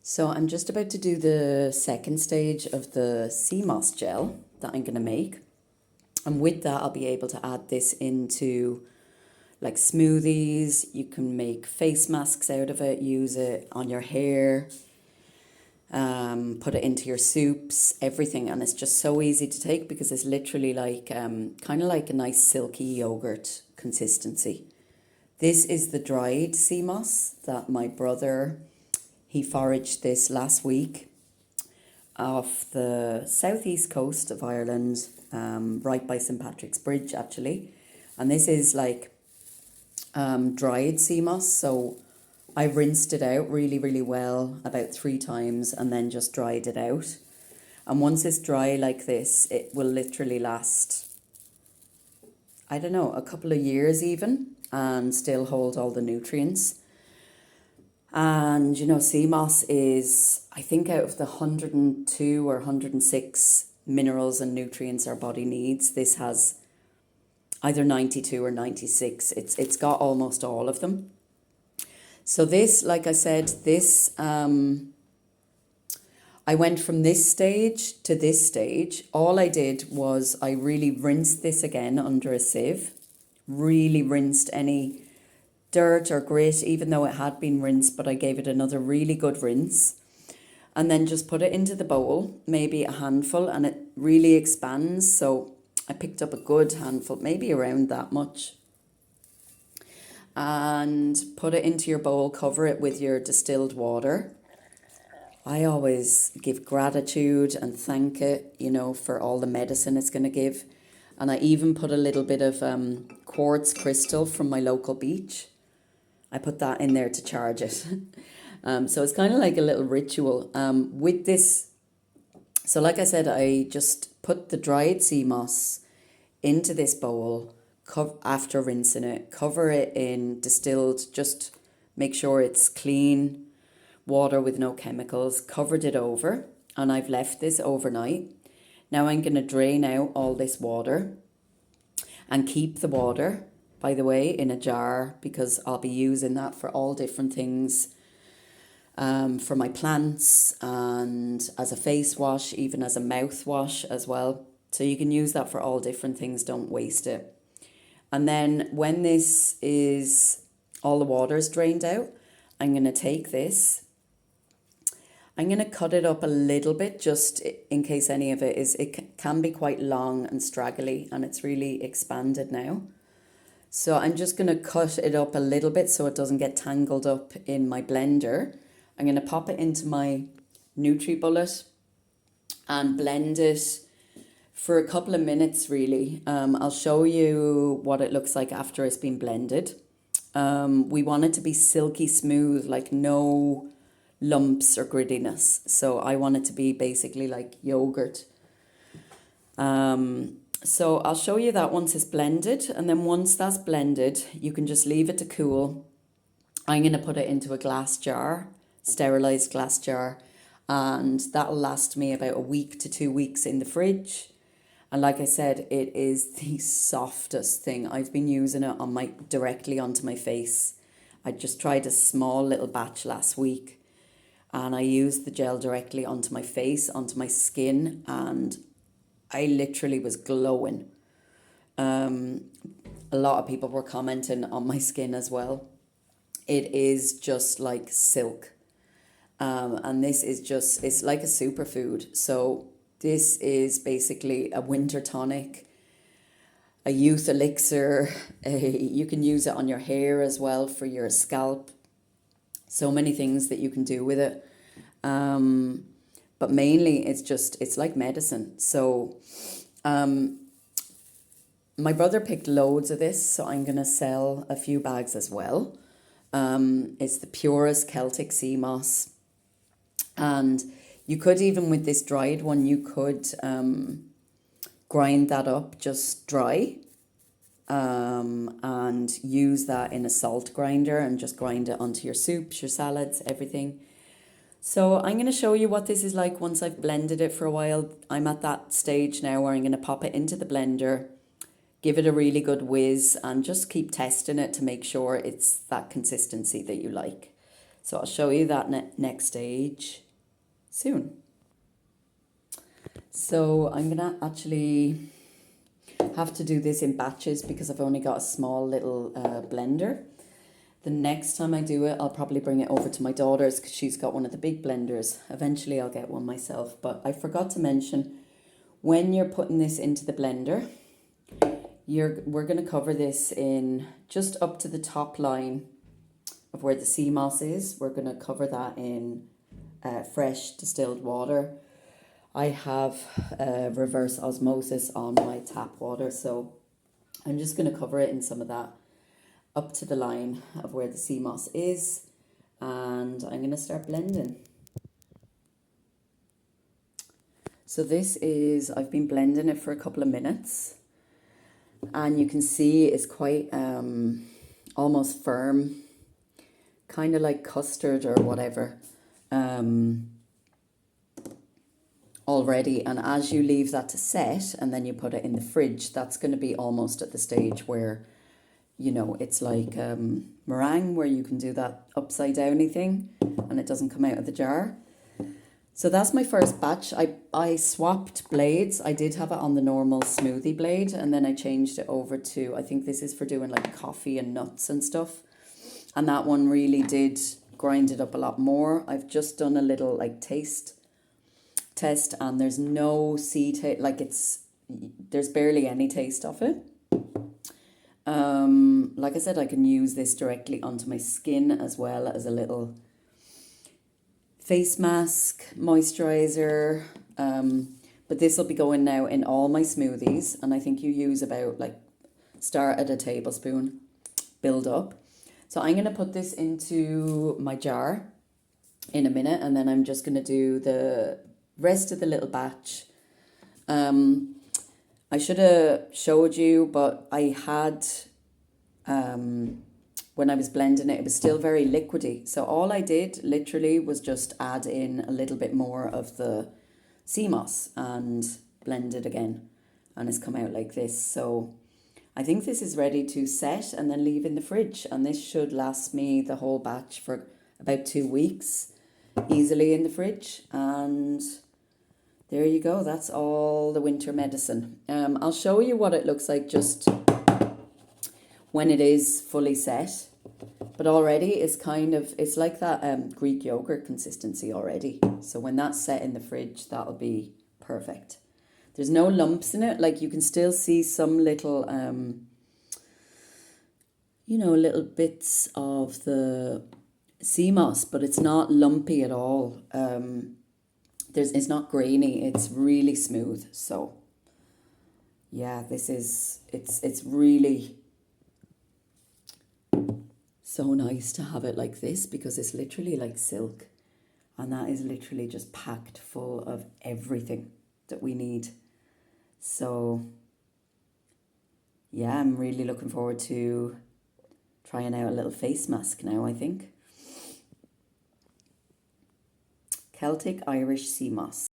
So I'm just about to do the second stage of the sea moss gel that I'm going to make. And with that, I'll be able to add this into like smoothies. You can make face masks out of it, use it on your hair, put it into your soups, everything. And it's just so easy to take because it's literally like kind of like a nice silky yogurt consistency. This is the dried sea moss that my brother, he foraged this last week off the southeast coast of Ireland, right by St. Patrick's Bridge actually. And this is like dried sea moss. So I rinsed it out really, really well about 3 times and then just dried it out. And once it's dry like this, it will literally last, I don't know, a couple of years even, and still hold all the nutrients. And you know, sea moss is, I think, out of the 102 or 106 minerals and nutrients our body needs, this has either 92 or 96. It's got almost all of them. So this, like I said, this I went from this stage to this stage. All I did was I really rinsed this again under a sieve, really rinsed any dirt or grit, even though it had been rinsed, but I gave it another really good rinse. And then just put it into the bowl, maybe a handful, and it really expands. So I picked up a good handful, maybe around that much. And put it into your bowl, cover it with your distilled water. I always give gratitude and thank it, you know, for all the medicine it's going to give. And I even put a little bit of quartz crystal from my local beach. I put that in there to charge it. So it's kind of like a little ritual with this. So like I said, I just put the dried sea moss into this bowl after rinsing it, cover it in distilled, just make sure it's clean water with no chemicals, covered it over, and I've left this overnight. Now I'm going to drain out all this water and keep the water, by the way, in a jar because I'll be using that for all different things, for my plants and as a face wash, even as a mouthwash as well. So you can use that for all different things, don't waste it. And then when this is, all the water's drained out, I'm going to take this, I'm going to cut it up a little bit just in case any of it is, it can be quite long and straggly and it's really expanded now. So I'm just going to cut it up a little bit so it doesn't get tangled up in my blender. I'm going to pop it into my NutriBullet and blend it for a couple of minutes really. I'll show you what it looks like after it's been blended. We want it to be silky smooth, like no lumps or grittiness. So I want it to be basically like yogurt. So I'll show you that once it's blended, and then once that's blended, you can just leave it to cool. I'm going to put it into a glass jar, sterilized glass jar, and that'll last me about a week to 2 weeks in the fridge. And like I said, it is the softest thing. I've been using it on directly onto my face. I just tried a small little batch last week and I used the gel directly onto my face, onto my skin, and I literally was glowing. A lot of people were commenting on my skin as well. It is just like silk. And this is just, it's like a superfood. So this is basically a winter tonic, a youth elixir. You can use it on your hair as well for your scalp. So many things that you can do with it. But mainly it's like medicine. So my brother picked loads of this, so I'm going to sell a few bags as well. It's the purest Celtic sea moss. And you could, even with this dried one, you could grind that up just dry and use that in a salt grinder and just grind it onto your soups, your salads, everything. So I'm going to show you what this is like once I've blended it for a while. I'm at that stage now where I'm going to pop it into the blender, give it a really good whiz, and just keep testing it to make sure it's that consistency that you like. So I'll show you that next stage soon. So I'm gonna actually have to do this in batches because I've only got a small little blender. The next time I do it, I'll probably bring it over to my daughter's because she's got one of the big blenders. Eventually I'll get one myself, but I forgot to mention, when you're putting this into the blender, we're going to cover this in just up to the top line of where the sea moss is. We're going to cover that in fresh distilled water. I have reverse osmosis on my tap water, so I'm just going to cover it in some of that up to the line of where the sea moss is, and I'm going to start blending. So this is, I've been blending it for a couple of minutes, and you can see it's quite almost firm, kind of like custard or whatever already. And as you leave that to set and then you put it in the fridge, that's going to be almost at the stage where, you know, it's like meringue, where you can do that upside downy thing and it doesn't come out of the jar. So that's my first batch. I swapped blades. I did have it on the normal smoothie blade, and then I changed it over to, I think this is for doing like coffee and nuts and stuff. And that one really did grind it up a lot more. I've just done a little like taste test, and there's no taste, like there's barely any taste of it. Like I said, I can use this directly onto my skin as well as a little face mask, moisturizer. But this will be going now in all my smoothies, and I think you use about like, start at a tablespoon, build up. So I'm going to put this into my jar in a minute, and then I'm just going to do the rest of the little batch. I should have showed you, but I had, when I was blending it, it was still very liquidy. So all I did literally was just add in a little bit more of the sea moss and blend it again. And it's come out like this. So I think this is ready to set and then leave in the fridge. And this should last me the whole batch for about 2 weeks, easily in the fridge. And there you go. That's all the winter medicine. I'll show you what it looks like just when it is fully set. But already it's kind of, it's like that Greek yogurt consistency already. So when that's set in the fridge, that'll be perfect. There's no lumps in it. Like, you can still see some little, you know, little bits of the sea moss, but it's not lumpy at all. It's not grainy. It's really smooth. So yeah, this is, it's really so nice to have it like this, because it's literally like silk, and that is literally just packed full of everything that we need. So yeah, I'm really looking forward to trying out a little face mask now, I think. Celtic Irish sea moss.